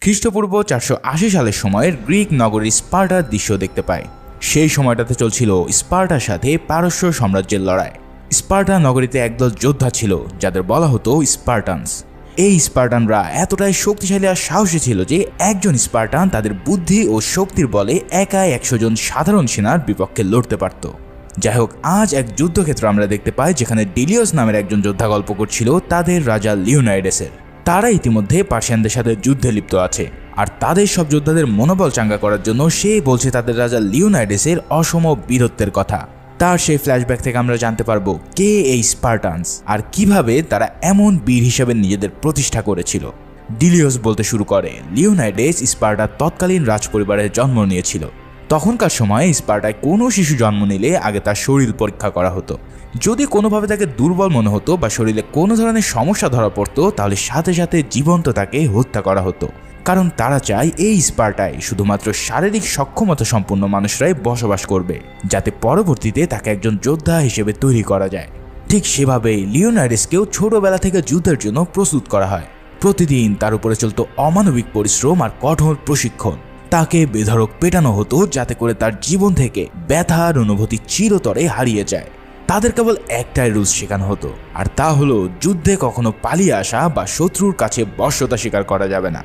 খ্রিস্টপূর্ব 480 সালের সময়ের গ্রিক নগরী স্পার্টার দৃশ্য দেখতে পায়। সেই সময়টাতে চলছিল স্পার্টার সাথে পারস্য সাম্রাজ্যের লড়াই। স্পার্টা নগরীতে একদল যোদ্ধা ছিল যাদের বলা হতো স্পার্টানস। এই স্পার্টানরা এতটাই শক্তিশালী আর সাহসী ছিল যে একজন স্পার্টান তাদের বুদ্ধি ও শক্তির বলে একাই 100 জন সাধারণ সেনার বিপক্ষে লড়তে পারত। যাই হোক, আজ এক যুদ্ধক্ষেত্র আমরা দেখতে পাই যেখানে ডিলিওস নামের একজন যোদ্ধা গল্প করছিল তাদের রাজা লিওনাইডেসের। তারা ইতিমধ্যে পার্সিয়ানদের সাথে যুদ্ধে লিপ্ত আছে, আর তাদের সব যোদ্ধাদের মনোবল চাঙ্গা করার জন্য সে বলছে তাদের রাজা লিওনাইডেসের অসম বীরত্বের কথা। তার সেই ফ্ল্যাশব্যাক থেকে আমরা জানতে পারবো কে এই স্পার্টানস আর কিভাবে তারা এমন বীর হিসেবে নিজেদের প্রতিষ্ঠা করেছিল। ডিলিওস বলতে শুরু করে, লিওনাইডেস স্পার্টার তৎকালীন রাজপরিবারের জন্ম নিয়েছিল। তখনকার সময়ে স্পার্টায় কোনো শিশু জন্ম নিলে আগে তার শরীর পরীক্ষা করা হতো। যদি কোনোভাবে তাকে দুর্বল মনে হতো বা শরীরে কোনো ধরনের সমস্যা ধরা পড়তো, তাহলে সাথে সাথে জীবন্ত তাকে হত্যা করা হতো। কারণ তারা চায় এই স্পার্টায় শুধুমাত্র শারীরিক সক্ষমতা সম্পন্ন মানুষরাই বসবাস করবে, যাতে পরবর্তীতে তাকে একজন যোদ্ধা হিসেবে তৈরি করা যায়। ঠিক সেভাবেই লিওনাইডেসকেও ছোটবেলা থেকে যুদ্ধের জন্য প্রস্তুত করা হয়। প্রতিদিন তার উপরে চলত অমানবিক পরিশ্রম আর কঠোর প্রশিক্ষণ। তাকে বেধড়ক পেটানো হতো যাতে করে তার জীবন থেকে ব্যথার অনুভূতি চিরতরে হারিয়ে যায়। তাদের কেবল একটাই রুলস শেখানো হতো, আর তা হলো যুদ্ধে কখনো পালিয়ে আসা বা শত্রুর কাছে বশ্যতা স্বীকার করা যাবে না।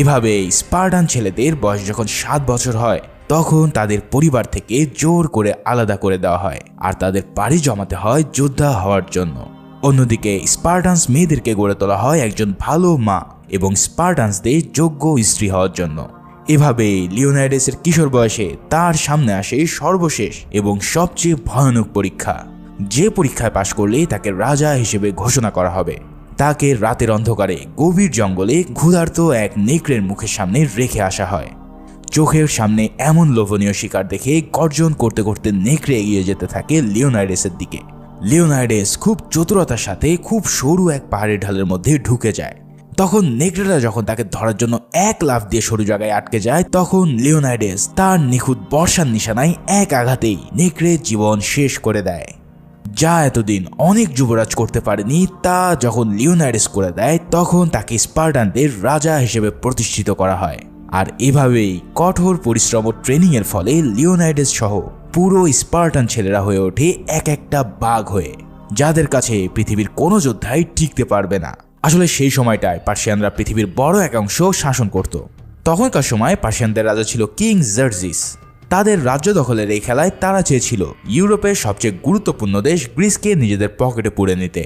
এভাবে স্পার্টান ছেলেদের বয়স যখন 7 বছর হয়, তখন তাদের পরিবার থেকে জোর করে আলাদা করে দেওয়া হয় আর তাদের পাড়ি জমাতে হয় যোদ্ধা হওয়ার জন্য। অন্যদিকে স্পার্টানস মেয়েদেরকে গড়ে তোলা হয় একজন ভালো মা এবং স্পার্টানসদের যোগ্য স্ত্রী হওয়ার জন্য। এভাবে লিওনাইডেসের কিশোর বয়সে তার সামনে আসে সর্বশেষ এবং সবচেয়ে ভয়ানক পরীক্ষা, যে পরীক্ষায় পাশ করলে তাকে রাজা হিসেবে ঘোষণা করা হবে। তাকে রাতের অন্ধকারে গভীর জঙ্গলে ক্ষুধার্ত এক নেকড়ের মুখের সামনে রেখে আসা হয়। চোখের সামনে এমন লোভনীয় শিকার দেখে গর্জন করতে করতে নেকড়ে এগিয়ে যেতে থাকে লিওনাইডেসের দিকে। লিওনাইডেস খুব চতুরতার সাথে খুব সরু এক পাহাড়ের ঢালের মধ্যে ঢুকে যায়। তখন নেকড়েটা যখন তাকে ধরার জন্য এক লাফ দিয়ে সরু জায়গায় আটকে যায়, তখন লিওনাইডেস তার নিখুঁত বর্ষার নিশানায় এক আঘাতেই নেকড়ের জীবন শেষ করে দেয়। যা এতদিন অনেক যুবরাজ করতে পারেনি, তা যখন লিওনাইডেস করে দেয়, তখন তাকে স্পার্টানদের রাজা হিসেবে প্রতিষ্ঠিত করা হয়। আর এভাবেই কঠোর পরিশ্রম ও ট্রেনিংয়ের ফলে লিওনাইডেস সহ পুরো স্পার্টান ছেলেরা হয়ে ওঠে এক একটা বাঘ হয়ে, যাদের কাছে পৃথিবীর কোনো যোদ্ধাই টিকতে পারবে না। আসলে সেই সময়টায় পার্সিয়ানরা পৃথিবীর বড় এক অংশ শাসন করত। তখনকার সময় পার্সিয়ানদের রাজা ছিল কিং জার্জিস। তাদের রাজ্য দখলের এই খেলায় তারা চেয়েছিল ইউরোপের সবচেয়ে গুরুত্বপূর্ণ দেশ গ্রিসকে নিজেদের পকেটে পুরে নিতে।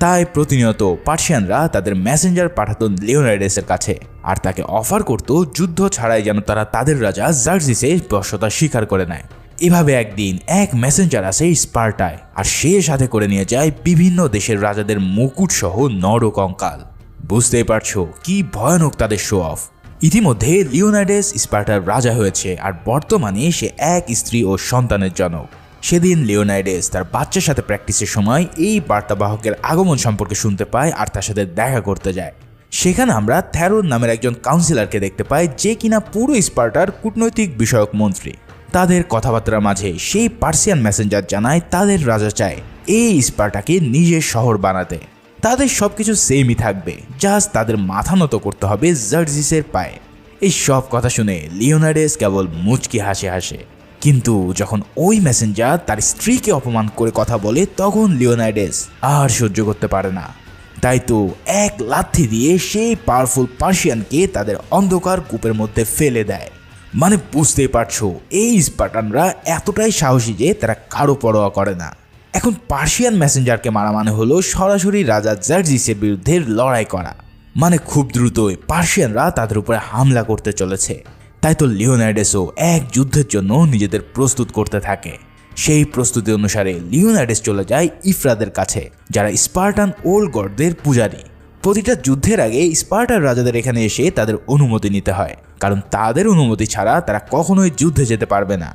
তাই প্রতিনিয়ত পার্সিয়ানরা তাদের মেসেঞ্জার পাঠাতো লিওনাইডেসের কাছে, আর তাকে অফার করত যুদ্ধ ছাড়াই যেন তারা তাদের রাজা জার্জিসের বশ্যতা স্বীকার করে নেয়। এভাবে একদিন এক মেসেঞ্জার আসে স্পার্টায়, আর সে সাথে করে নিয়ে যায় বিভিন্ন দেশের রাজাদের মুকুট সহ নরকঙ্কাল। বুঝতেই পারছো কি ভয়ানক তাদের শো অফ। ইতিমধ্যে লিওনাইডেস স্পার্টার রাজা হয়েছে, আর বর্তমানে সে এক স্ত্রী ও সন্তানের জনক। সেদিন লিওনাইডেস তার বাচ্চার সাথে প্র্যাকটিসের সময় এই বার্তাবাহকের আগমন সম্পর্কে শুনতে পায় আর তার সাথে দেখা করতে যায়। সেখানে আমরা থ্যারোন নামের একজন কাউন্সিলরকে দেখতে পাই, যে কিনা পুরো স্পার্টার কূটনৈতিক বিষয়ক মন্ত্রী। তাদের কথাবার্তার মাঝে সেই পার্সিয়ান মেসেঞ্জার জানায় তাদের রাজা চায় এই স্পার্টাকে নিজের শহর বানাতে। তাদের সবকিছু সেমই থাকবে, জাস্ট তাদের মাথা নত করতে হবে জার্জিসের পায়ে। এই সব কথা শুনে লিওনাইডেস কেবল মুচকি হাসে হাসে। কিন্তু যখন ওই মেসেঞ্জার তার স্ত্রীকে অপমান করে কথা বলে, তখন লিওনাইডেস আর সহ্য করতে পারে না। তাই তো এক লাথি দিয়ে সেই পাওয়ারফুল পার্সিয়ানকে তাদের অন্ধকার কূপের মধ্যে ফেলে দেয়। মানে বুঝতেই পারছো, এই স্পার্টানরা এতটাই সাহসী যে তারা কারো পরোয়া করে না। এখন পার্সিয়ান মেসেঞ্জারকে মারা মানে হলো সরাসরি রাজা জার্জিসের বিরুদ্ধে লড়াই করা। মানে খুব দ্রুতই পার্সিয়ানরা তাদের উপরে হামলা করতে চলেছে। তাই তো লিওনাইডেসও এক যুদ্ধের জন্য নিজেদের প্রস্তুত করতে থাকে। সেই প্রস্তুতি অনুসারে লিওনাইডেস চলে যায় ইফরাদের কাছে, যারা স্পার্টান ওল্ড গডদের পূজারী। প্রতিটা যুদ্ধের আগে স্পার্টার রাজাদের এখানে এসে তাদের অনুমতি নিতে হয়, কারণ তাদের অনুমতি ছাড়া তারা কখনোই যুদ্ধে যেতে পারবে না।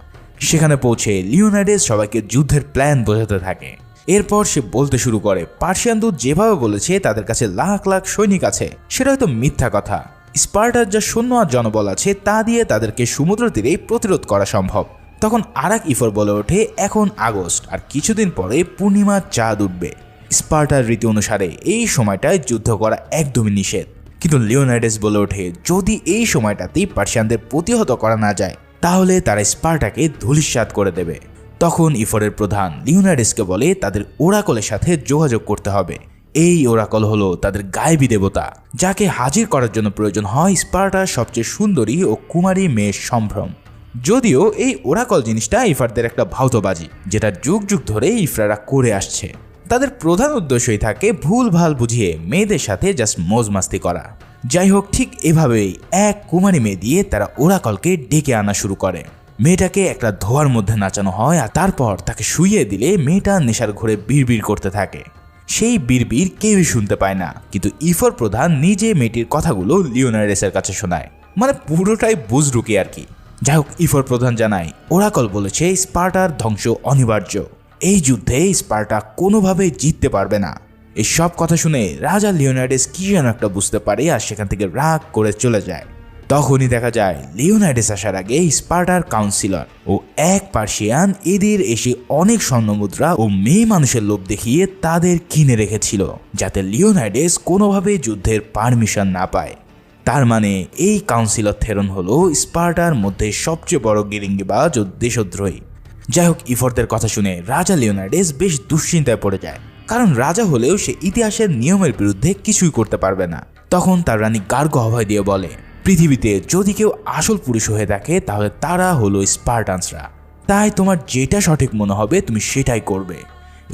সেখানে পৌঁছে লিওনাইডেস সবাইকে যুদ্ধের প্ল্যান বোঝাতে থাকে। এরপর সে বলতে শুরু করে পার্সিয়ান দূত যেভাবে বলেছে তাদের কাছে লাখ লাখ সৈনিক আছে, সেটা হয়তো মিথ্যা কথা। স্পার্টার যা সৈন্য আর জনবল আছে তা দিয়ে তাদেরকে সমুদ্র তীরেই প্রতিরোধ করা সম্ভব। তখন আরেক ইফর বলে ওঠে, এখন আগস্ট আর কিছুদিন পরে পূর্ণিমার চাঁদ উঠবে। স্পার্টার রীতি অনুসারে এই সময়টায় যুদ্ধ করা একদমই নিষেধ। কিন্তু লিওনাইডাস বলে ওঠে যদি এই সময়টাতেই পার্সিয়ানদের প্রতিহত করা না যায় তাহলে তারা স্পার্টাকে ধূলিসাৎ করে দেবে। তখন ইফরের প্রধান লিওনাইডাসকে বলে তাদের ওরাকলের সাথে যোগাযোগ করতে হবে। এই ওরাকল হলো তাদের গায়েবী দেবতা, যাকে হাজির করার জন্য প্রয়োজন হয় স্পার্টার সবচেয়ে সুন্দরী ও কুমারী মেয়ের সম্ভ্রম। যদিও এই ওরাকল জিনিসটা ইফারদের একটা ভাউতবাজি, যেটা যুগ যুগ ধরে ইফরারা করে আসছে। তাদের প্রধান উদ্দেশ্যই থাকে ভুল ভাল বুঝিয়ে মেয়েদের সাথে জাস্ট মৌজ মাস্তি করা। যাই হোক, ঠিক এভাবেই এক কুমারী মেয়ে দিয়ে তারা ওরাকলকে ডেকে আনা শুরু করে। মেয়েটাকে একটা ধোয়ার মধ্যে নাচানো হয় আর তারপর তাকে শুইয়ে দিলে মেয়েটা নেশার ঘোরে বিড়বিড় করতে থাকে। সেই বিড়বিড় কেউই শুনতে পায় না, কিন্তু ইফর প্রধান নিজে মেয়েটির কথাগুলো লিওনাইডাসের কাছে শোনায়, মানে পুরোটাই বুজরুকি আর কি। যাই হোক, ইফর প্রধান জানায় ওরাকল বলেছে স্পার্টার ধ্বংস অনিবার্য, এই যুদ্ধে স্পার্টা কোনোভাবেই জিততে পারবে না। এই সব কথা শুনে রাজা লিওনাইডাস কি যেন একটা বুঝতে পারে আর সেখান থেকে রাগ করে চলে যায়। তখনই দেখা যায় লিওনাইডাস আসার আগে স্পার্টার কাউন্সিলর ও এক পার্সিয়ান এদের এসে অনেক স্বর্ণমুদ্রা ও মেয়ে মানুষের লোভ দেখিয়ে তাদের কিনে রেখেছিল, যাতে লিওনাইডাস কোনোভাবে যুদ্ধের পারমিশন না পায়। তার মানে এই কাউন্সিলর থেরন হলো স্পার্টার মধ্যে সবচেয়ে বড় গিরিঙ্গিবাজ ও দেশদ্রোহী। যাই হোক, ইফরদের কথা শুনে রাজা লিওনাইডাস বেশ দুশ্চিন্তায় পড়ে যায়, কারণ রাজা হলেও সে ইতিহাসের নিয়মের বিরুদ্ধে কিছুই করতে পারবে না। তখন তার রানী গার্গো অভয় দিয়ে বলে পৃথিবীতে যদি কেউ আসল পুরুষ হয়ে থাকে তাহলে তারা হলো স্পার্টানসরা, তাই তোমার যেটা সঠিক মনে হবে তুমি সেটাই করবে।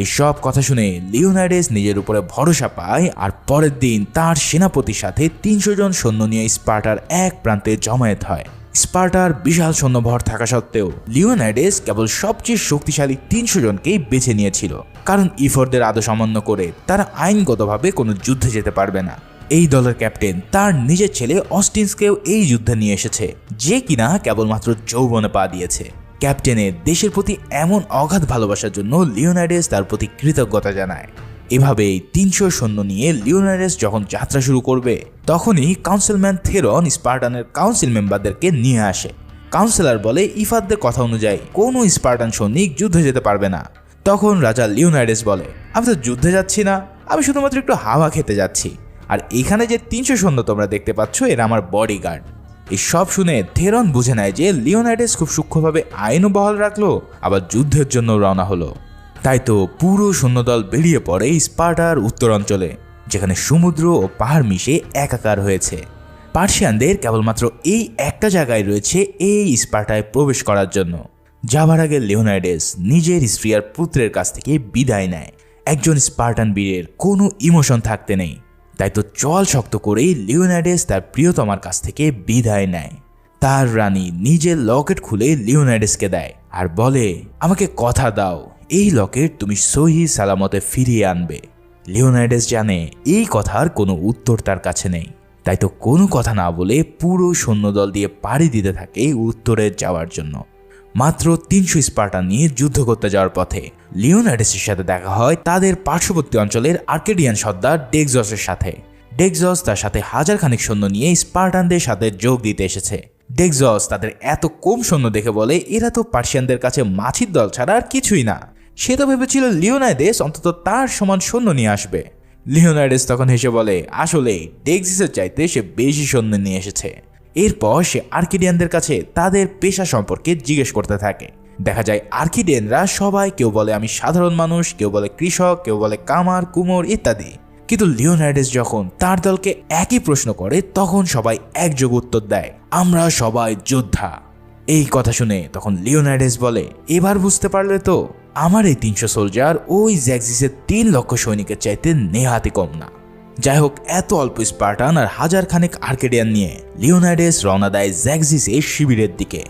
এই সব কথা শুনে লিওনাইডাস নিজের উপরে ভরসা পায় আর পরের দিন তার সেনাপতির সাথে 300 জন সৈন্য নিয়ে স্পার্টার এক প্রান্তে জমায়েত হয়। স্পার্টার বিশাল সৈন্যভর থাকা সত্ত্বেও লিওনাইডাস কেবল সবচেয়ে শক্তিশালী 300 জনকেই বেছে নিয়েছিল, কারণ ইফরদের আদেশ অমান্য করে তারা আইনগতভাবে কোনো যুদ্ধে যেতে পারবে না। এই দলের ক্যাপ্টেন তার নিজের ছেলে অস্টিনসকেও এই যুদ্ধে নিয়ে এসেছে, যে কিনা কেবলমাত্র যৌবনে পা দিয়েছে। ক্যাপ্টেনের দেশের প্রতি এমন অগাধ ভালোবাসার জন্য লিওনাইডাস তার প্রতি কৃতজ্ঞতা জানায়। এভাবেই 300 সৈন্য নিয়ে লিওনাইডাস যখন যাত্রা শুরু করবে তখনই কাউন্সিলম্যান থেরন স্পার্টানের কাউন্সিল মেম্বারদেরকে নিয়ে আসে। কাউন্সিলর বলে ইফারদের কথা অনুযায়ী কোনো স্পার্টান সৈনিক যুদ্ধে যেতে পারবে না। তখন রাজা লিওনাইডাস বলে আমি তো যুদ্ধে যাচ্ছি না, আমি শুধুমাত্র একটু হাওয়া খেতে যাচ্ছি, আর এখানে যে 300 সৈন্য তোমরা দেখতে পাচ্ছ এরা আমার বডিগার্ড। এই সব শুনে থেরন বুঝে নেয় যে লিওনাইডাস খুব সূক্ষ্মভাবে আইনও বহাল রাখলো, আবার যুদ্ধের জন্য রওনা হলো। তাই তো পুরো সৈন্যদল বেরিয়ে পড়ে স্পার্টার উত্তর অঞ্চলে, যেখানে সমুদ্র ও পাহাড় মিশে একাকার হয়েছে। পার্সিয়ানদের কেবলমাত্র এই একটা জায়গায় রয়েছে এই স্পার্টায় প্রবেশ করার জন্য। যাবার আগে লিওনাইডাস নিজের স্ত্রী আর পুত্রের কাছ থেকে বিদায় নেয়। একজন স্পার্টান বীরের কোনো ইমোশন থাকতে নেই, তাই তো চল শক্ত করেই লিওনাইডাস তার প্রিয়তমার কাছ থেকে বিদায় নেয়। তার রানী নিজের লকেট খুলে লিওনাইডাসকে দেয় আর বলে আমাকে কথা দাও এই লকেট তুমি সহি সালামতে ফিরিয়ে আনবে। লিওনাইডাস জানে এই কথার কোনো উত্তর তার কাছে নেই, তাই তো কোনো কথা না বলে পুরো সৈন্যদল দিয়ে পাড়ি দিতে থাকে উত্তরে যাওয়ার জন্য। মাত্র 300 স্পার্টান নিয়ে যুদ্ধ করতে যাওয়ার পথে লিওনাইডাসের সাথে দেখা হয় তাদের পার্শ্ববর্তী অঞ্চলের আর্কেডিয়ান সর্দার ডেক্সসের সাথে। ডেক্সস তার সাথে 1000 খানিক সৈন্য নিয়ে স্পার্টানদের সাথে যোগ দিতে এসেছে। ডেক্সস তাদের এত কম সৈন্য দেখে বলে এরা তো পার্সিয়ানদের কাছে মাছির দল ছাড়া আর কিছুই না। সে তো ভেবেছিল লিওনাইডাস অন্তত তার সমান সৈন্য নিয়ে আসবে। লিওনাইডাস তখন হেসে বলে আসলে ডেক্সসের চাইতে সে বেশি সৈন্য নিয়ে এসেছে। এরপর সে আর্কিডিয়ানদের কাছে তাদের পেশা সম্পর্কে জিজ্ঞেস করতে থাকে। দেখা যায় আর্কিডিয়ানরা সবাই কেউ বলে আমি সাধারণ মানুষ, কেউ বলে কৃষক, কেউ বলে কামার কুমোর ইত্যাদি। কিন্তু লিওনাইডাস যখন তার দলকে একই প্রশ্ন করে তখন সবাই একযোগে উত্তর দেয় আমরা সবাই যোদ্ধা। এই কথা শুনে তখন লিওনাইডাস বলে এবার বুঝতে পারলে তো আমার এই 300 সোলজার ওই জ্যাক্সিসের 3 লক্ষ সৈনিকের চাইতে নেহাতি কম না। যাই হোক, এত অল্প স্পার্টান আর 1000 খানেক আর্কেডিয়ান নিয়ে লিওনাইডাস রওনা দেয় জ্যাক্সিসের শিবিরের দিকে।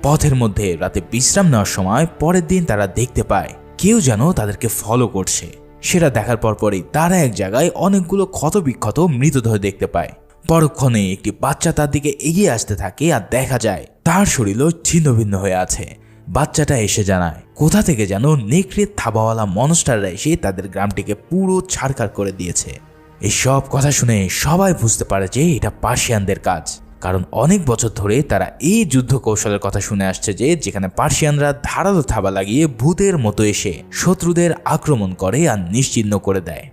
পথের মধ্যে রাতে বিশ্রাম নেওয়ার সময় পরের দিন তারা দেখতে পায় কেউ যেন তাদেরকে ফলো করছে। সেটা দেখার পরপরই তারা এক জায়গায় অনেকগুলো ক্ষতবিক্ষত মৃতদেহ দেখতে পায়। পরক্ষণে একটি বাচ্চা তার দিকে এগিয়ে আসতে থাকে আর দেখা যায় তার শরীরও ছিন্ন ভিন্ন হয়ে আছে। বাচ্চাটা এসে জানায় কোথা থেকে যেন নেকড়ে থাবাওয়ালা মনস্টাররা এসে তাদের গ্রামটিকে পুরো ছাড়খাড় করে দিয়েছে। এই সব কথা শুনে সবাই বুঝতে পারে যে এটা পার্সিয়ানদের কাজ, কারণ অনেক বছর ধরে তারা এই যুদ্ধ কৌশলের কথা শুনে আসছে যে যেখানে পার্সিয়ানরা ধারালো থাবা লাগিয়ে ভূতের মতো এসে শত্রুদের আক্রমণ করে আর নিশ্চিহ্ন করে দেয়।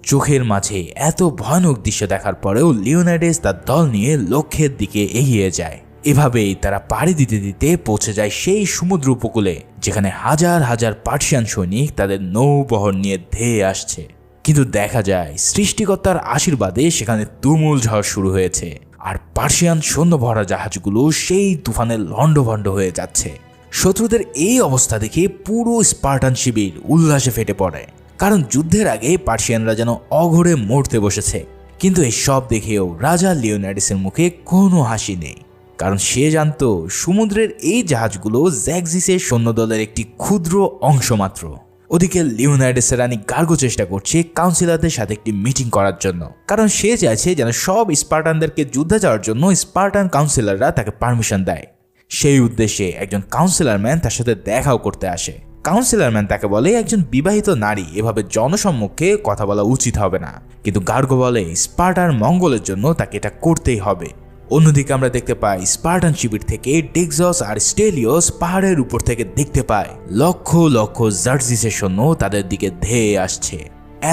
চোখের মাঝে এত ভয়ানক দৃশ্য দেখার পরেও লিওনাইডাস তার দল নিয়ে লক্ষ্যের দিকে এগিয়ে যায়। এভাবেই তারা পাড়ি দিতে দিতে পৌঁছে যায় সেই সমুদ্র উপকূলে, যেখানে হাজার হাজার পার্সিয়ান সৈনিক তাদের নৌবহর নিয়ে ধেয়ে আসছে। কিন্তু দেখা যায় সৃষ্টিকর্তার আশীর্বাদে সেখানে তুমুল ঝড় শুরু হয়েছে, আর পার্সিয়ান সৈন্য ভরা জাহাজগুলো সেই তুফানে লণ্ডভণ্ড হয়ে যাচ্ছে। শত্রুদের এই অবস্থা দেখে পুরো স্পার্টান শিবির উল্লাসে ফেটে পড়ে, কারণ যুদ্ধের আগে পার্সিয়ানরা যেন অঘরে মরতে বসেছে। কিন্তু এই সব দেখেও রাজা লিওনাইডাসের মুখে কোনো হাসি নেই, কারণ সে জানত সমুদ্রের এই জাহাজগুলো জ্যাক্সিসের সৈন্যদলের একটি ক্ষুদ্র অংশ মাত্র। ওদিকে লিওনাইডাসের রানী গার্গো চেষ্টা করছে কাউন্সিলরদের সাথে একটি মিটিং করার জন্য, কারণ সে চাইছে যেন সব স্পার্টানদেরকে যুদ্ধে যাওয়ার জন্য স্পার্টান কাউন্সিলররা তাকে পারমিশন দেয়। সেই উদ্দেশ্যে একজন কাউন্সিলর ম্যান তার সাথে দেখাও করতে আসে। কাউন্সিলর ম্যান তাকে বলে একজন বিবাহিত নারী এভাবে জনসম্মুখে কথা বলা উচিত হবে না, কিন্তু গার্গো বলে স্পার্টার মঙ্গলের জন্য তাকে এটা করতেই হবে। অন্যদিকে আমরা দেখতে পাই স্পার্টান শিবির থেকে ডেক্সস আর স্টেলিওস পাহাড়ের উপর থেকে দেখতে পায় লক্ষ লক্ষ জার্জিসের সৈন্য তাদের দিকে ধেয়ে আসছে।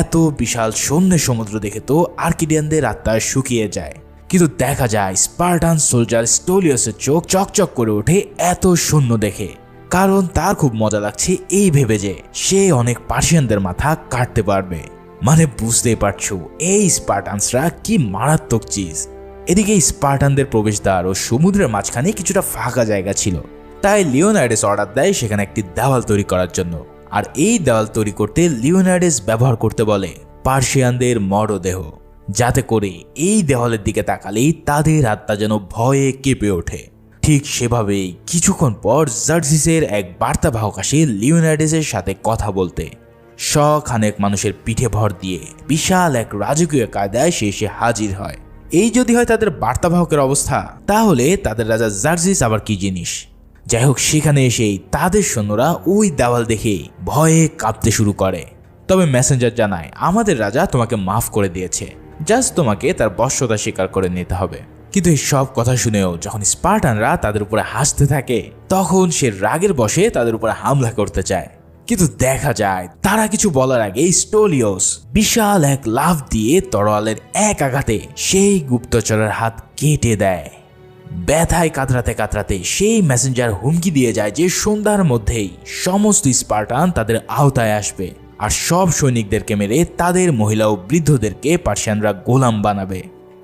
এত বিশাল সৈন্যের সমুদ্র দেখে তো আর্কিডিয়ানদের আত্মা শুকিয়ে যায়। কিন্তু দেখা যায় স্পার্টান সোলজার স্টোলিয়াসের চোখ চকচক করে ওঠে এত সৈন্য দেখে, কারণ তার খুব মজা লাগছে এই ভেবে যে সে অনেক পার্সিয়ানদের মাথা কাটতে পারবে। মানে বুঝতেই পারছো এই স্পার্টানসরা কি মারাত্মক চিজ। এদিকে স্পার্টানদের প্রবেশদ্বার ও সমুদ্রের মাঝখানে কিছুটা ফাঁকা জায়গা ছিল, তাই লিওনাইডাস অর্ডার দেয় সেখানে একটি দেওয়াল তৈরি করার জন্য। আর এই দেওয়াল তৈরি করতে লিওনাইডাস ব্যবহার করতে বলে পার্সিয়ানদের মরদেহ, যাতে করে এই দেওয়ালের দিকে তাকালেই তাদের আত্মা যেন ভয়ে কেঁপে ওঠে। ঠিক সেভাবেই কিছুক্ষণ পর জার্জিসের এক বার্তাবাহক আসে লিওনাইডাসের সাথে কথা বলতে। শখানেক মানুষের পিঠে ভর দিয়ে বিশাল এক রাজকীয় কায়দায় সে এসে হাজির হয়। এই যদি হয় তাদের বার্তাবাহকের অবস্থা, তাহলে তাদের রাজা জার্জিস আবার কি জিনিস। যাই হোক, সেখানে এসেই তাদের সৈন্যরা ওই দেওয়াল দেখে ভয়ে কাঁপতে শুরু করে। তবে মেসেঞ্জার জানায় আমাদের রাজা তোমাকে মাফ করে দিয়েছে, জাস্ট তোমাকে তার বশ্যতা স্বীকার করে নিতে হবে। কিন্তু এই সব কথা শুনেও যখন স্পার্টানরা তাদের উপরে হাসতে থাকে, তখন সে রাগের বশে তাদের উপরে হামলা করতে চায়। কিন্তু দেখা যায় তারা কিছু বলার আগে স্টোলিওস বিশাল এক লাফ দিয়ে তরোয়ালের এক আঘাতে সেই গুপ্তচরের হাত কেটে দেয়। ব্যথায় কাতরাতে কাতরাতে সেই মেসেঞ্জার হুমকি দিয়ে যায় যে সন্ধ্যার মধ্যেই সমস্ত স্পার্টান তাদের আওতায় আসবে, আর সব সৈনিকদেরকে মেরে তাদের মহিলা ও বৃদ্ধদেরকে পার্সিয়ানরা গোলাম বানাবে।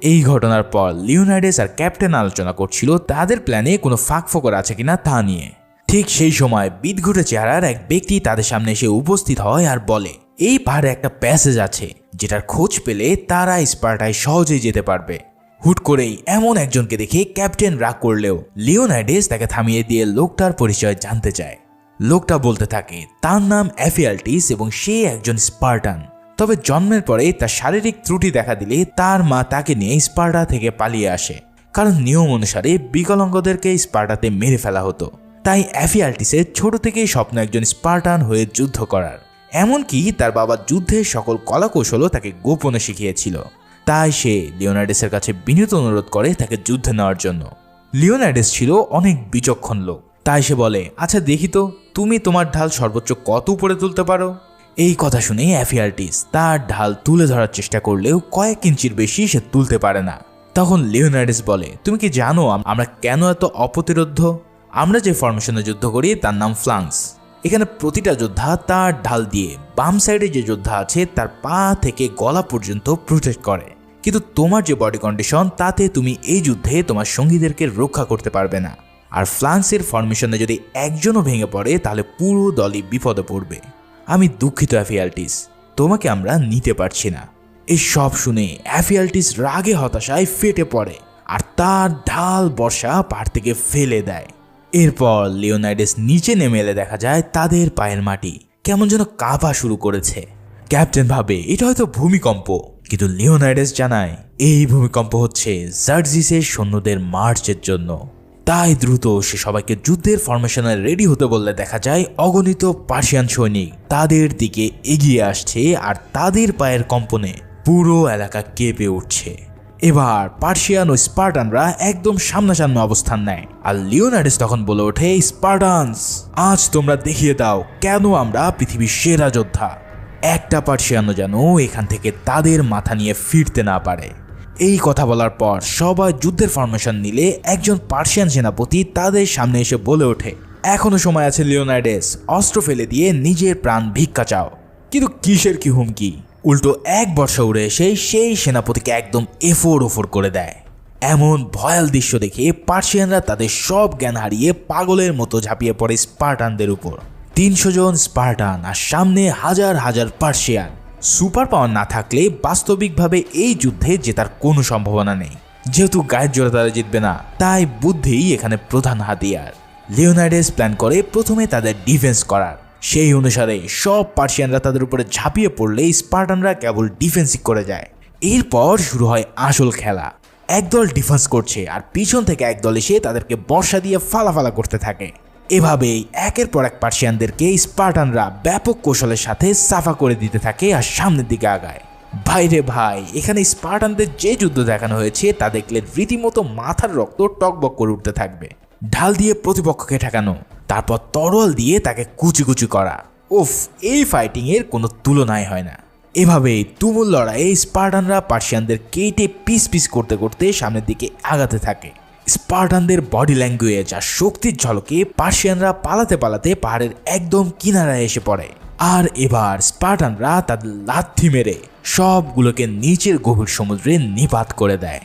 এই ঘটনার পর লিওনাইডাস আর ক্যাপ্টেন আলোচনা করছিল তাদের প্ল্যানে কোনো ফাঁকফোকর আছে কিনা তা নিয়ে। ঠিক সেই সময় বিদঘুটে চেহারার এক ব্যক্তি তাদের সামনে এসে উপস্থিত হয় আর বলে এই পাহাড়ে একটা প্যাসেজ আছে, যেটার খোঁজ পেলে তারা স্পার্টায় সহজেই যেতে পারবে। হুট করেই এমন একজনকে দেখে ক্যাপ্টেন রাগ করলেও লিওনাইডাস তাকে থামিয়ে দিয়ে লোকটার পরিচয় জানতে চায়। লোকটা বলতে থাকে তার নাম এফিয়াল্টিস এবং সে একজন স্পার্টান। তবে জন্মের পরে তার শারীরিক ত্রুটি দেখা দিলে তার মা তাকে নিয়ে স্পার্টা থেকে পালিয়ে আসে, কারণ নিয়ম অনুসারে বিকলাঙ্গদেরকে স্পার্টাতে মেরে ফেলা হতো। তাই এফিয়াল্টিসের ছোট থেকেই স্বপ্ন একজন স্পার্টান হয়ে যুদ্ধ করার। এমনকি তার বাবা যুদ্ধের সকল কলাকৌশলও তাকে গোপনে শিখিয়েছিল। তাই সে লিওনাইডাসের কাছে বিনীত অনুরোধ করে তাকে যুদ্ধে নেওয়ার জন্য। লিওনাইডাস ছিল অনেক বিচক্ষণ লোক, তাই সে বলে আচ্ছা দেখি তো তুমি তোমার ঢাল সর্বোচ্চ কত উপরে তুলতে পারো। এই কথা শুনে এফিয়াল্টিস তার ঢাল তুলে ধরার চেষ্টা করলেও কয়েক ইঞ্চির বেশি সে তুলতে পারে না। তখন লিওনাইডাস বলে তুমি কি জানো আমরা কেন এত অপ্রতিরোধ্য? আমরা যে ফরমেশনে যুদ্ধ করি তার নাম ফ্লাঙ্কস। এখানে প্রতিটা যোদ্ধা তার ঢাল দিয়ে বাম সাইডে যে যোদ্ধা আছে তার পা থেকে গলা পর্যন্ত প্রোটেক্ট করে, কিন্তু তোমার যে বডি কন্ডিশন তাতে তুমি এই যুদ্ধে তোমার সঙ্গীদেরকে রক্ষা করতে পারবে না। আর ফ্লাঙ্কসের ফরমেশনে যদি একজনও ভেঙে পড়ে তাহলে পুরো দলই বিপদে পড়বে। আমি দুঃখিত এফিয়াল্টিস, তোমাকে আমরা নিতে পারছি না। এই সব শুনে এফিয়াল্টিস রাগে হতাশায় ফেটে পড়ে আর তার ঢাল বর্ষা পাহাড় থেকে ফেলে দেয়। এরপর লিওনাইডাস নিচে নেমে এলে দেখা যায় তাদের পায়ের মাটি কেমন যেন কাঁপা শুরু করেছে। ক্যাপ্টেন ভাবে এটা হয়তো ভূমিকম্প, কিন্তু লিওনাইডাস জানায় এই ভূমিকম্প হচ্ছে জার্জিসের সৈন্যদের মার্চের জন্য। তাই দ্রুত সে সবাইকে যুদ্ধের ফরমেশনে রেডি হতে বললে দেখা যায় অগণিত পার্সিয়ান সৈনিক তাদের দিকে এগিয়ে আসছে আর তাদের পায়ের কম্পনে পুরো এলাকা কেঁপে উঠছে। এবার পার্সিয়ান ও স্পার্টানরা একদম সামনাসামনি অবস্থান নেয় আর লিওনাইডাস তখন বলে ওঠে স্পার্টানস, আজ তোমরা দেখিয়ে দাও কেন আমরা পৃথিবীর সেরা যোদ্ধা। একটা পার্সিয়ানও যেন এখান থেকে তাদের মাথা নিয়ে ফিরতে না পারে। এই কথা বলার পর সবাই যুদ্ধের ফরমেশন নিলে একজন পার্সিয়ান সেনাপতি তাদের সামনে এসে বলে ওঠে, এখনো সময় আছে লিওনাইডেস, অস্ত্র ফেলে দিয়ে নিজের প্রাণ ভিক্ষা চাও। কিন্তু কিসের কি হুমকি, উল্টো এক বর্ষা উড়ে এসে সেই সেনাপতিকে একদম এফোর ওফোর করে দেয়। এমন ভয়াল দৃশ্য দেখে পার্সিয়ানরা তাদের সব জ্ঞান হারিয়ে পাগলের মতো ঝাঁপিয়ে পড়ে স্পার্টানদের উপর। 300 জন স্পার্টান আর সামনে হাজার হাজার পার্সিয়ান। সুপার পাওয়ার না থাকলে বাস্তবিকভাবে এই যুদ্ধে জেতার কোনো সম্ভাবনা নেই। যেহেতু গায়ের জোরে তারা জিতবে না, তাই বুদ্ধিই এখানে প্রধান হাতিয়ার। লিওনাইডেস প্ল্যান করে প্রথমে তাদের ডিফেন্স করার। সেই অনুসারে সব পার্সিয়ানরা তাদের উপরে ঝাঁপিয়ে পড়লে স্পার্টানরা কেবল ডিফেন্সই করে যায়। এরপর শুরু হয় আসল খেলা। একদল ডিফেন্স করছে আর পিছন থেকে একদল এসে তাদেরকে বর্ষা দিয়ে ফালাফালা করতে থাকে। এভাবেই একের পর এক পার্সিয়ানদেরকে স্পার্টানরা ব্যাপক কৌশলের সাথে সাফা করে দিতে থাকে আর সামনের দিকে আগায়। ভাইরে ভাই, এখানে স্পার্টানদের যে যুদ্ধ দেখানো হয়েছে তা দেখলে রীতিমতো মাথার রক্ত টকবক করে উঠতে থাকবে। ঢাল দিয়ে প্রতিপক্ষকে ঠেকানো, তারপর তরোয়াল দিয়ে তাকে কুচি কুচি করা, উফ, এই ফাইটিং এর কোনো তুলনাই হয় না। এভাবেই তুমুল লড়াইয়ে স্পার্টানরা পার্সিয়ানদের কেটে পিস পিস করতে করতে সামনের দিকে আগাতে থাকে। স্পার্টানদের বডি ল্যাঙ্গুয়েজ আর শক্তির ঝলকে পার্সিয়ানরা পালাতে পালাতে পাহাড়ের একদম কিনারায় এসে পড়ে। আর এবার স্পার্টানরা তাদের লাথি মেরে সবগুলোকে নিচের গভীর সমুদ্রে নিপাত করে দেয়।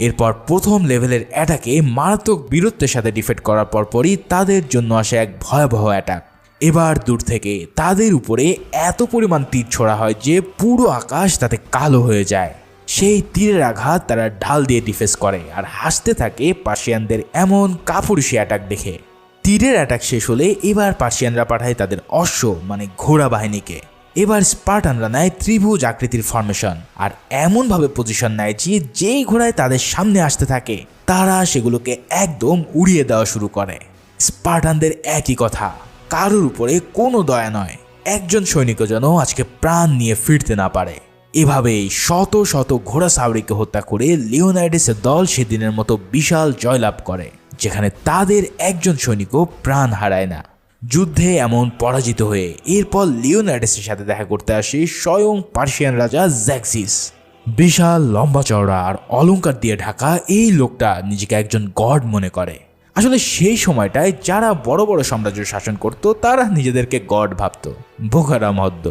এরপর প্রথম লেভেলের অ্যাটাকে মারাত্মক বীরত্বের সাথে ডিফেক্ট করার পরপরই তাদের জন্য আসে এক ভয়াবহ অ্যাটাক। এবার দূর থেকে তাদের উপরে এত পরিমাণ তীর ছোড়া হয় যে পুরো আকাশ তাতে কালো হয়ে যায়। সেই তীরের আঘাত তারা ঢাল দিয়ে ডিফেন্স করে আর হাসতে থাকে পার্সিয়ানদের এমন কাপুরুষী অ্যাটাক দেখে। তীরের অ্যাটাক শেষ হলে এবার পার্সিয়ানরা পাঠায় তাদের অশ্ব মানে ঘোড়া বাহিনীকে। এবার স্পার্টানরা নেয় ত্রিভুজ আকৃতির ফরমেশন আর এমনভাবে পজিশন নেয় যে যেই ঘোড়ায় তাদের সামনে আসতে থাকে তারা সেগুলোকে একদম উড়িয়ে দেওয়া শুরু করে। স্পার্টানদের একই কথা, কারোর উপরে কোনো দয়া নয়, একজন সৈনিকও যেন আজকে প্রাণ নিয়ে ফিরতে না পারে। এভাবেই শত শত ঘোড়া সাউরিকে হত্যা করে লিওনাইডেসের দল সেদিনের মতো বিশাল জয়লাভ করে, যেখানে তাদের একজন সৈনিকও প্রাণ হারায় না। যুদ্ধে এমন পরাজিত হয়ে এরপর লিওনাইডেসের সাথে দেখা করতে আসে স্বয়ং পার্সিয়ান রাজা জ্যাক্সিস। বিশাল লম্বা চওড়া আর অলংকার দিয়ে ঢাকা এই লোকটা নিজেকে একজন গড মনে করে। আসলে সেই সময়টায় যারা বড় বড় সাম্রাজ্য শাসন করত তারা নিজেদেরকে গড ভাবত, বোকারা মহদ্দ।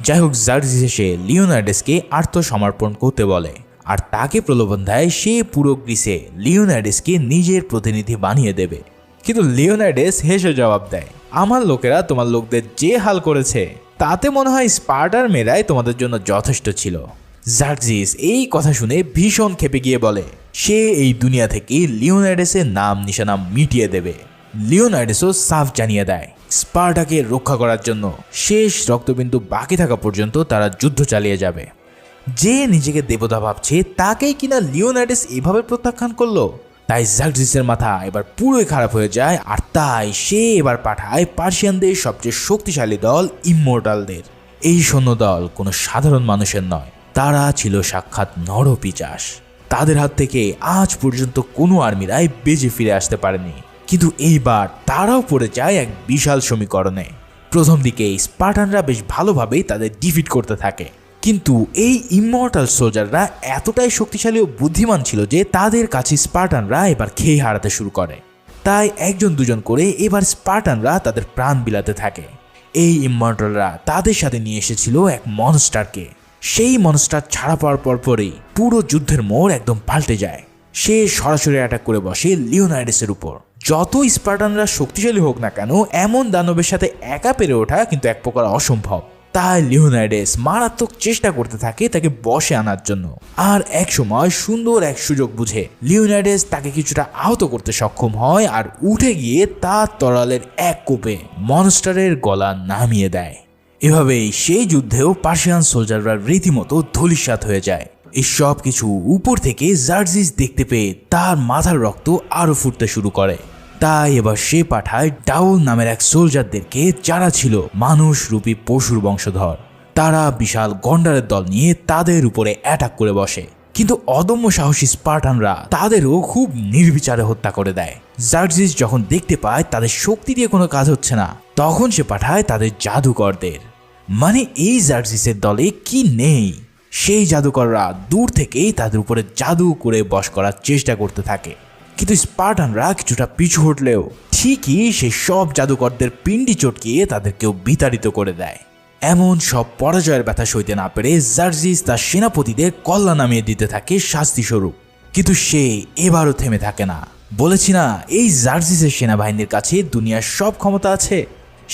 যাই হোক, জার্জিস এসে লিওনাইডেসকে আত্মসমর্পণ করতে বলে আর তাকে প্রলোভন দেয় সে পুরো গ্রিসে লিওনাইডেসকে নিজের প্রতিনিধি বানিয়ে দেবে। কিন্তু লিওনাইডেস হেসে জবাব দেয়, আমার লোকেরা তোমার লোকদের যে হাল করেছে তাতে মনে হয় স্পার্টার মেয়েরাই তোমাদের জন্য যথেষ্ট ছিল। জার্জিস এই কথা শুনে ভীষণ ক্ষেপে গিয়ে বলে সে এই দুনিয়া থেকে লিওনাইডেসের নাম নিশানা মিটিয়ে দেবে। লিওনাইডেসও সাফ জানিয়ে দেয় স্পার্টাকে রক্ষা করার জন্য শেষ রক্তবিন্দু বাকি থাকা পর্যন্ত তারা যুদ্ধ চালিয়ে যাবে। যে নিজেকে দেবতা ভাবছে তাকেই কিনা লিওনাইডেস এভাবে প্রত্যাখ্যান করলো, তাই জার্জিসের মাথা এবার পুরোই খারাপ হয়ে যায় আর তাই সে এবার পাঠায় পার্সিয়ানদের সবচেয়ে শক্তিশালী দল ইমমর্টালদের। এই সৈন্য দল কোনো সাধারণ মানুষের নয়, তারা ছিল সাক্ষাৎ নরপিশাচ। তাদের হাত থেকে আজ পর্যন্ত কোনো আর্মিরাই বেঁচে ফিরে আসতে পারেনি, কিন্তু এইবার তারাও পড়ে যায় এক বিশাল সমীকরণে। প্রথম দিকে স্পার্টানরা বেশ ভালোভাবেই তাদের ডিফিট করতে থাকে, কিন্তু এই ইমমর্টাল সোলজাররা এতটাই শক্তিশালী ও বুদ্ধিমান ছিল যে তাদের কাছে স্পার্টানরা এবার খেয়ে হারাতে শুরু করে। তাই একজন দুজন করে এবার স্পার্টানরা তাদের প্রাণ বিলাতে থাকে। এই ইমমর্টালরা তাদের সাথে নিয়ে এসেছিল এক মনস্টারকে। সেই মনস্টার ছাড়া পাওয়ার পরপরই পুরো যুদ্ধের মোড় একদম পাল্টে যায়। সে সরাসরি অ্যাটাক করে বসে লিওনাইডেসের উপর। যত স্পার্টানরা শক্তিশালী হোক না কেন, এমন দানবের সাথে একা পেরে ওঠা কিন্তু এক প্রকার অসম্ভব। তাই লিওনাইডেস মারাত্মক চেষ্টা করতে থাকে তাকে বশে আনার জন্য। আর এক সময় সুন্দর এক সুযোগ বুঝে লিওনাইডেস তাকে কিছুটা আহত করতে সক্ষম হয় আর উঠে গিয়ে তার তরোয়ালের এক কোপে মনস্টারের গলা নামিয়ে দেয়। এভাবেই সেই যুদ্ধেও পার্সিয়ান সোলজাররা রীতিমতো ধূলিসাৎ হয়ে যায়। এই সব কিছু উপর থেকে জার্জিস দেখতে পেয়ে তার মাথার রক্ত আরো ফুটতে শুরু করে। তাই এবার সে পাঠায় ডাউল নামের এক সোলজারদেরকে, যারা ছিল মানুষ রূপী পশুর বংশধর। তারা বিশাল গন্ডারের দল নিয়ে তাদের উপরে অ্যাটাক করে বসে, কিন্তু অদম্য সাহসী স্পার্টানরা তাদেরও খুব নির্বিচারে হত্যা করে দেয়। জার্জিস যখন দেখতে পায় তাদের শক্তি দিয়ে কোনো কাজ হচ্ছে না, তখন সে পাঠায় তাদের জাদুকরদের। মানে এই জার্জিসের দলে কি নেই? সেই জাদুকররা দূর থেকেই তাদের উপরে জাদু করে বশ করার চেষ্টা করতে থাকে, কিন্তু স্পার্টানরা কিছুটা পিছু হটলেও ঠিকই সেই সব জাদুকরদের পিণ্ডি চটকিয়ে তাদেরকেও বিতাড়িত করে দেয়। এমন সব পরাজয়ের ব্যথা সইতে না পেরে জার্জিস তার সেনাপতিদের কল্লা নামিয়ে দিতে থাকে শাস্তিস্বরূপ। কিন্তু সে এবারও থেমে থাকে না। বলেছি না, এই জার্জিসের সেনাবাহিনীর কাছে দুনিয়ার সব ক্ষমতা আছে।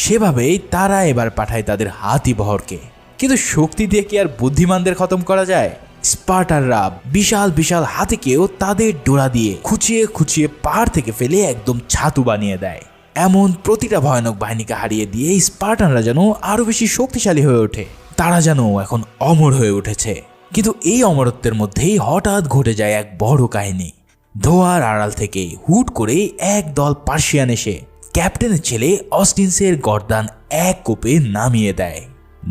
সেভাবেই তারা এবার পাঠায় তাদের হাতি বহরকে। কিন্তু শক্তি দিয়ে কি আর বুদ্ধিমানদের খতম করা যায়? স্পার্টাররা বিশাল বিশাল হাতিকেও তাদের ডোরা দিয়ে খুঁচিয়ে খুঁচিয়ে পাহাড় থেকে ফেলে একদম ছাতু বানিয়ে দেয়। এমন প্রতিটা ভয়ানক বাহিনীকে হারিয়ে দিয়ে স্পার্টানরা যেন আরো বেশি শক্তিশালী হয়ে ওঠে। তারা যেন এখন অমর হয়ে উঠেছে। কিন্তু এই অমরত্বের মধ্যেই হঠাৎ ঘটে যায় এক বড় কাহিনী। ধোয়ার আড়াল থেকে হুট করে এক দল পার্সিয়ান এসে ক্যাপ্টেনের ছেলে অস্টিনসের গর্দান এক কোপে নামিয়ে দেয়।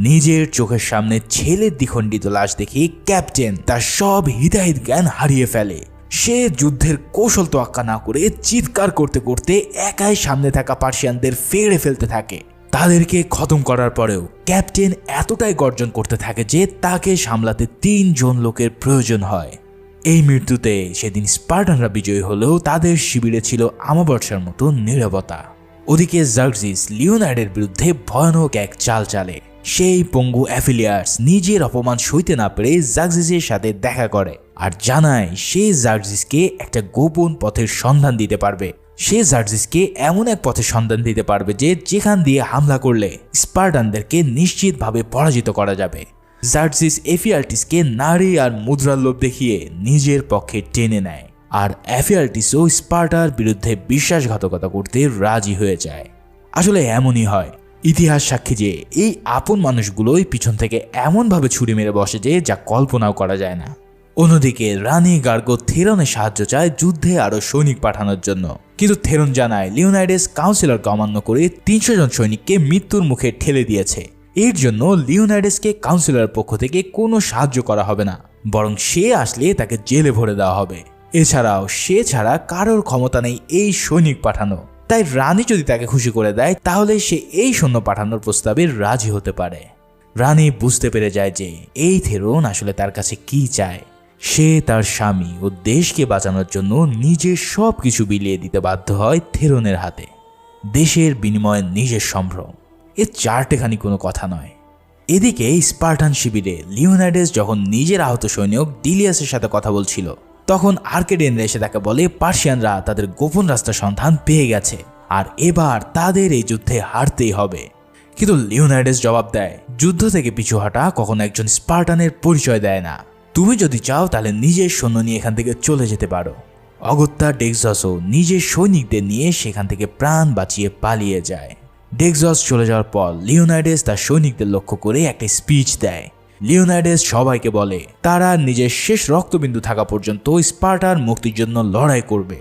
নিজের চোখের সামনে ছেলের দ্বিখণ্ডিত লাশ দেখে ক্যাপ্টেন তার সব হিতাহিত জ্ঞান হারিয়ে ফেলে। সে যুদ্ধের কৌশল তোয়াক্কা না করে চিৎকার করতে করতে একাই সামনে থাকা পার্সিয়ানদের ফেড়ে ফেলতে থাকে। তাদেরকে খতম করার পরেও ক্যাপ্টেন এতটাই গর্জন করতে থাকে যে তাকে সামলাতে 3 জন লোকের প্রয়োজন হয়। এই মৃত্যুতে সেদিন স্পার্টানরা বিজয়ী হলেও তাদের শিবিরে ছিল আমাবর্ষার মতো নীরবতা। ওদিকে জার্জিস লিওনার্ডের বিরুদ্ধে ভয়ানক এক চাল চালে। সেই পঙ্গু অ্যাফিলিয়ার্স নিজের অপমান সইতে না পেরে জার্জিসের সাথে দেখা করে আর জানায় সে জার্জিসকে একটা গোপন পথের সন্ধান দিতে পারবে। সে জার্জিসকে এমন এক পথের সন্ধান দিতে পারবে যেখান দিয়ে হামলা করলে স্পার্টানদেরকে নিশ্চিতভাবে পরাজিত করা যাবে। জার্জিস এফিয়াল্টিসকে নারী আর মুদ্রার লোভ দেখিয়ে নিজের পক্ষে টেনে নেয়, আর এফিয়াল্টিসও স্পার্টার বিরুদ্ধে বিশ্বাসঘাতকতা করতে রাজি হয়ে যায়। আসলে এমনই হয়। ইতিহাস সাক্ষী যে এই আপন মানুষগুলোই পিছন থেকে এমনভাবে ছুরি মেরে বসে যে যা কল্পনাও করা যায় না। অন্যদিকে রানী গার্গো থেরনের সাহায্য চায় যুদ্ধে আরো সৈনিক পাঠানোর জন্য, কিন্তু থেরন জানায় লিওনাইডেস কাউন্সিলরকে অমান্য করে 300 জন সৈনিককে মৃত্যুর মুখে ঠেলে দিয়েছে। এর জন্য লিওনাইডেসকে কাউন্সিলরের পক্ষ থেকে কোনো সাহায্য করা হবে না, বরং সে আসলে তাকে জেলে ভরে দেওয়া হবে। এছাড়াও সে ছাড়া কারোর ক্ষমতা নেই এই সৈনিক পাঠানো। তাই রানী যদি তাকে খুশি করে দেয় তাহলে সে এই সৈন্য পাঠানোর প্রস্তাবে রাজি হতে পারে। রানী বুঝতে পেরে যায় যে এই থেরন আসলে তার কাছে কি চায়। সে তার স্বামী ও দেশকে বাঁচানোর জন্য নিজের সব কিছু বিলিয়ে দিতে বাধ্য হয় থেরনের হাতে। দেশের বিনিময়ে নিজের সম্ভ্রম, এ চারটেখানি কোনো কথা নয়। এদিকে স্পার্টান শিবিরে লিওনাইডেস যখন নিজের আহত সৈনিক ডিলিয়াসের সাথে কথা বলছিল, তখন আর্কেডিয়ানরা এসে তাকে বলে পার্সিয়ানরা তাদের গোপন রাস্তার সন্ধান পেয়ে গেছে আর এবার তাদের এই যুদ্ধে হারতেই হবে। কিন্তু লিওনাইডেস জবাব দেয়, যুদ্ধ থেকে পিছু হাঁটা কখনো একজন স্পার্টানের পরিচয় দেয় না। তুমি যদি চাও তাহলে নিজের সৈন্য নিয়ে এখান থেকে চলে যেতে পারো। অগত্যা ডেক্সাসও নিজের সৈনিকদের নিয়ে সেখান থেকে প্রাণ বাঁচিয়ে পালিয়ে যায়। ডেক্সাস চলে যাওয়ার পর লিওনাইডেস তার সৈনিকদের লক্ষ্য করে একটা স্পিচ দেয়। লিওনাইডেস সবাইকে বলে তারা নিজের শেষ রক্তবিন্দু থাকা পর্যন্ত স্পার্টার মুক্তির জন্য লড়াই করবে।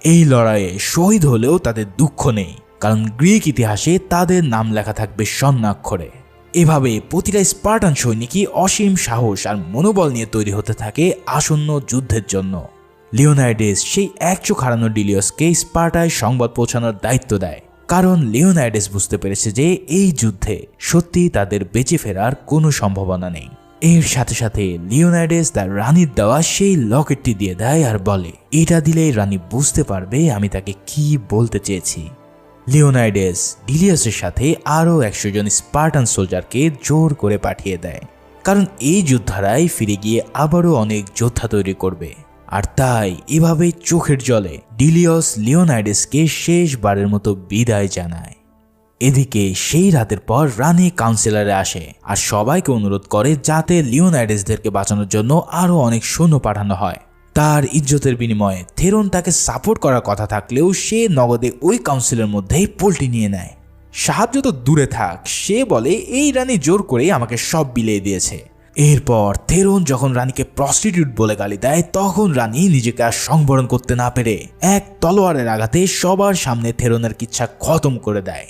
এই লড়াইয়ে শহীদ হলেও তাদের দুঃখ নেই, কারণ গ্রিক ইতিহাসে তাদের নাম লেখা থাকবে স্বর্ণাক্ষরে। এভাবে প্রতিটা স্পার্টান সৈনিকই অসীম সাহস আর মনোবল নিয়ে তৈরি হতে থাকে আসন্ন যুদ্ধের জন্য। লিওনাইডেস সেই এক চোখ হারানো ডিলিয়াসকে স্পার্টায় সংবাদ পৌঁছানোর দায়িত্ব দেয়, কারণ লিওনাইডেস বুঝতে পেরেছে যে এই যুদ্ধে সত্যি তাদের বেঁচে ফেরার কোনো সম্ভাবনা নেই। এর সাথে সাথে লিওনাইডেস তার রানীর দেওয়া সেই লকেটটি দিয়ে দেয় আর বলে এটা দিলেই রানী বুঝতে পারবে আমি তাকে কি বলতে চেয়েছি। লিওনাইডেস ডিলিয়াসের সাথে আরও 100 জন স্পার্টান সোলজারকে জোর করে পাঠিয়ে দেয়, কারণ এই যোদ্ধারাই ফিরে গিয়ে আবারও অনেক যোদ্ধা তৈরি করবে। আর তাই এভাবে চোখের জলে ডিলিয়াস লিওনাইডেসকে শেষবারের মতো বিদায় জানায়। এদিকে সেই রাতের পর রানী কাউন্সিলরে আসে আর সবাইকে অনুরোধ করে যাতে লিওনাইডেসদেরকে বাঁচানোর জন্য আরও অনেক সৈন্য পাঠানো হয়। তার ইজ্জতের বিনিময়ে থেরন তাকে সাপোর্ট করার কথা থাকলেও সে নগদে ওই কাউন্সিলের মধ্যেই পল্টি নিয়ে নেয়। সাহায্য তো দূরে থাক, সে বলে এই রানী জোর করে আমাকে সব বিলিয়ে দিয়েছে। এরপর থেরন যখন রানীকে প্রস্টিটিউট বলে গালি দেয়, তখন রানী নিজেকে আর সংবরণ করতে না পেরে এক তলোয়ারের আঘাতে সবার সামনে থেরনের কিচ্ছা খতম করে দেয়।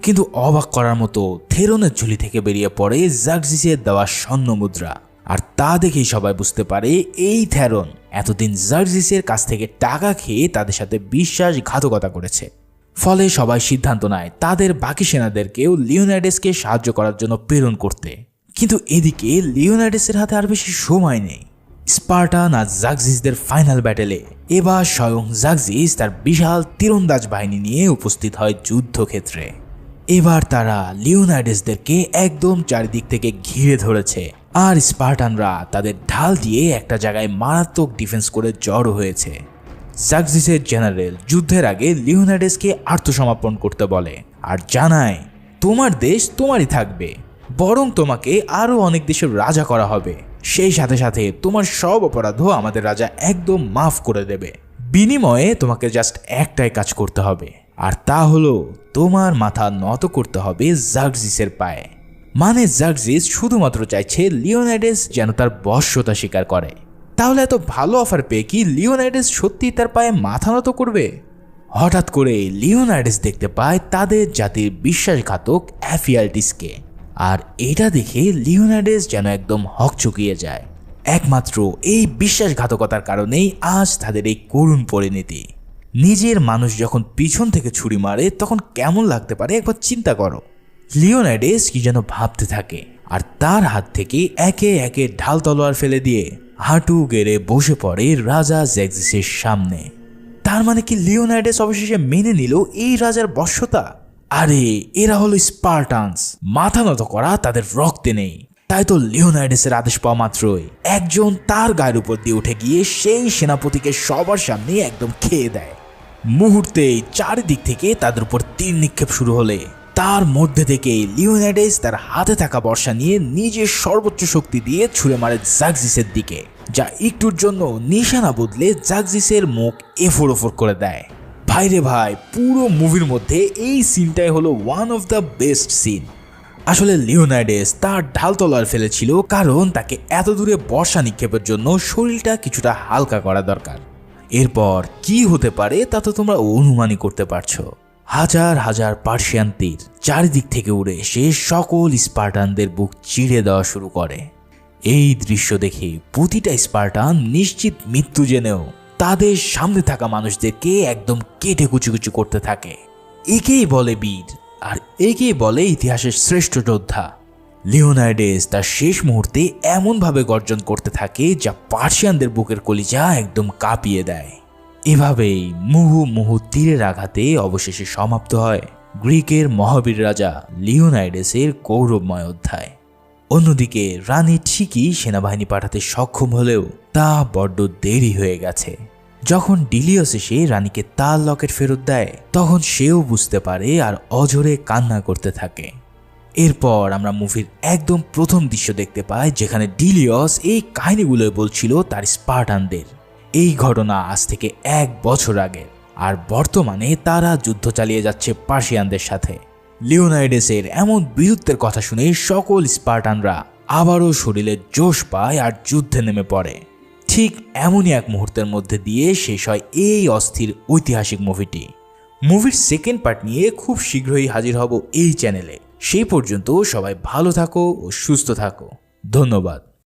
কিন্তু অবাক করার মতো থেরনের ঝুলি থেকে বেরিয়ে পড়ে জার্জিসের দেওয়া স্বর্ণ মুদ্রা। আর তা দেখেই সবাই বুঝতে পারে এই থেরন এতদিন জার্জিসের কাছ থেকে টাকা খেয়ে তাদের সাথে বিশ্বাসঘাতকতা করেছে। ফলে সবাই সিদ্ধান্ত নেয় তাদের বাকি সেনাদেরকেও লিওনাইডেসকে সাহায্য করার জন্য প্রেরণ করতে। কিন্তু এদিকে লিওনাইডেসের হাতে আর বেশি সময় নেই। স্পার্টান আর জাগজিসদের ফাইনাল ব্যাটেলে এবার স্বয়ং জাগজিস তার বিশাল তীরন্দাজ বাহিনী নিয়ে উপস্থিত হয় যুদ্ধক্ষেত্রে। এবার তারা লিওনাইডেসদেরকে একদম চারিদিক থেকে ঘিরে ধরেছে, আর স্পার্টানরা তাদের ঢাল দিয়ে একটা জায়গায় মারাত্মক ডিফেন্স করে জড়ো হয়েছে। জাগজিসের জেনারেল যুদ্ধের আগে লিওনাইডেসকে আত্মসমর্পণ করতে বলে আর জানায়, তোমার দেশ তোমারই থাকবে, বরং তোমাকে আরও অনেক দেশের রাজা করা হবে। সেই সাথে সাথে তোমার সব অপরাধও আমাদের রাজা একদম মাফ করে দেবে। বিনিময়ে তোমাকে জাস্ট একটাই কাজ করতে হবে, আর তা হলো তোমার মাথা নত করতে হবে জাগজিসের পায়ে। মানে জাগজিস শুধুমাত্র চাইছে লিওনাইডেস যেন তার বশ্যতা স্বীকার করে। তাহলে এত ভালো অফার পেয়ে কি লিওনাইডেস সত্যি তার পায়ে মাথা নত করবে? হঠাৎ করে লিওনাইডেস দেখতে পায় তাদের জাতির বিশ্বাসঘাতক অ্যাফিয়াল্টিসকে, আর এটা দেখে লিওনাইডেস যেন একদম হকচকিয়ে যায়। একমাত্র এই বিশ্বাসঘাতকতার কারণেই আজ তাদের এই করুণ পরিণতি। নিজের মানুষ যখন পিছন থেকে ছুরি মারে তখন কেমন লাগতে পারে একবার চিন্তা করো। লিওনাইডেস কি যেন ভাবতে থাকে, আর তার হাত থেকে একে একে ঢাল তলোয়ার ফেলে দিয়ে হাঁটু গেড়ে বসে পড়ে রাজা জাগজিসের সামনে। তার মানে কি লিওনাইডেস অবশেষে মেনে নিল এই রাজার বশ্যতা? আরে এরা হলো স্পার্টানস, মাথা নত করা তাদের রক্তে নেই। তাই তো লিওনাইডেসের আদেশ পাওয়া মাত্রই একজন তার গায়ের উপর দিয়ে উঠে গিয়ে সেই সেনাপতিকে সবার সামনে একদম খেয়ে দেয়। মুহূর্তেই চারিদিক থেকে তাদের উপর তীর নিক্ষেপ শুরু হলে তার মধ্যে থেকে লিওনাইডেস তার হাতে থাকা বর্ষা নিয়ে নিজের সর্বোচ্চ শক্তি দিয়ে ছুঁড়ে মারে জাগজিসের দিকে, যা একটুর জন্য নিশানা বদলে জাগজিসের মুখ এফোর ওফোর করে দেয়। ভাইরে ভাই, পুরো মুভির মধ্যে এই সিনটাই হলো one of the best scene. আসলে লিওনাইডেস তার ঢাল তলোয়ার ফেলেছিল কারণ তাকে এত দূরে বর্ষা নিক্ষেপের জন্য শরীরটা কিছুটা হালকা করা দরকার। এরপর কি হতে পারে তা তো তোমরা অনুমানই করতে পারছো। হাজার হাজার পার্সিয়ান তীর চারিদিক থেকে উড়ে এসে সকল স্পার্টানদের বুক চিড়ে দেওয়া শুরু করে। এই দৃশ্য দেখে প্রতিটা স্পার্টান নিশ্চিত মৃত্যু জেনেও তাদের সামনে থাকা মানুষদেরকে একদম কেটে কুচি করতে থাকে। একেই বলে বীর, আর একেই বলে ইতিহাসের শ্রেষ্ঠ যোদ্ধা। লিওনাইডেস তার শেষ মুহূর্তে এমনভাবে গর্জন করতে থাকে যা পার্সিয়ানদের বুকের কলিজা একদম কাঁপিয়ে দেয়। এভাবেই মুহু তীরের আঘাতে অবশেষে সমাপ্ত হয় গ্রিকের মহাবীর রাজা লিওনাইডেসের গৌরবময় অধ্যায়। অন্যদিকে রানী ঠিকই সেনাবাহিনী পাঠাতে সক্ষম হলেও তা বড্ড দেরি হয়ে গেছে। যখন ডিলিয়াস এসে রানীকে তার লকেট ফেরত দেয় তখন সেও বুঝতে পারে আর অঝরে কান্না করতে থাকে। এরপর আমরা মুভির একদম প্রথম দৃশ্য দেখতে পাই যেখানে ডিলিয়াস এই কাহিনীগুলোই বলছিল তার স্পার্টানদের। এই ঘটনা আজ থেকে 1 বছর আগে, আর বর্তমানে তারা যুদ্ধ চালিয়ে যাচ্ছে পার্সিয়ানদের সাথে। লিওনাইডেসের এমন বীরত্বের কথা শুনে সকল স্পার্টানরা আবারও শরীরে জোশ পায় আর যুদ্ধে নেমে পড়ে। ঠিক এমনই এক মুহূর্তের মধ্যে দিয়ে শেষ হয় এই অস্থির ঐতিহাসিক মুভিটি। মুভির সেকেন্ড পার্ট নিয়ে খুব শীঘ্রই হাজির হব এই চ্যানেলে। সেই পর্যন্ত সবাই ভালো থাকো ও সুস্থ থাকো। ধন্যবাদ।